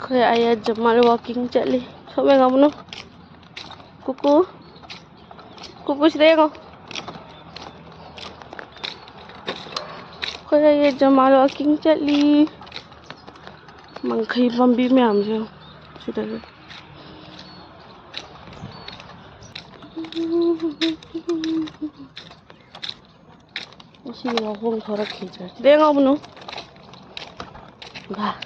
Kaya ayah Jamal walking chatli. Soalnya nggak mau. Kuku. Kuku sih kok. Kaya ayah Jamal walking chatli. Mangkai pambi miam sih. Sudah. Masih ngomong sorak hijau. Dia nggak mau. Bah.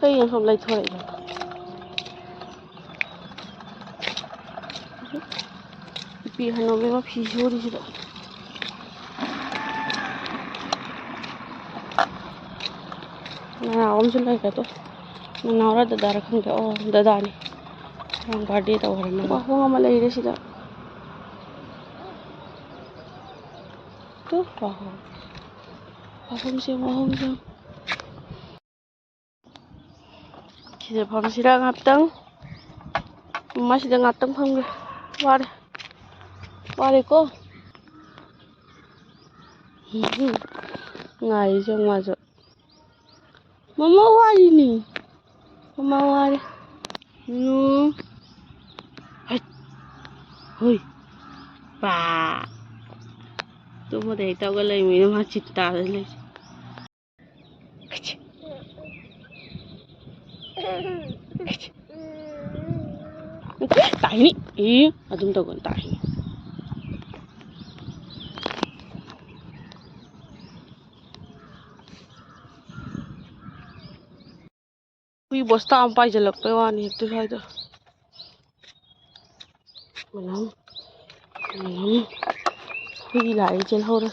Cái yang không lấy thôi rồi. Pi hano be ma phi jori sida. Na om sun lai ka to. Na ora da dar khang da o da da ni. Rang gardi ta war na. Wa ho ma lai re sida. To wa ho. Wa hom se wa hom se. Sida pham sida ngaptang. Ma sida ngaptang pham ge. Ware. Ware ko. Ngai jong ma jo. Mama wari ni. Mama wari. No. Hai. Hoi. Ba. Tu mo dei tao cái lấy mình mà chít ta lấy. Tại ni. Ih, adum tao kon tai. Ui bosta ampai jalak pe wani tu sai to. Manam. Ui lại trên hô đó.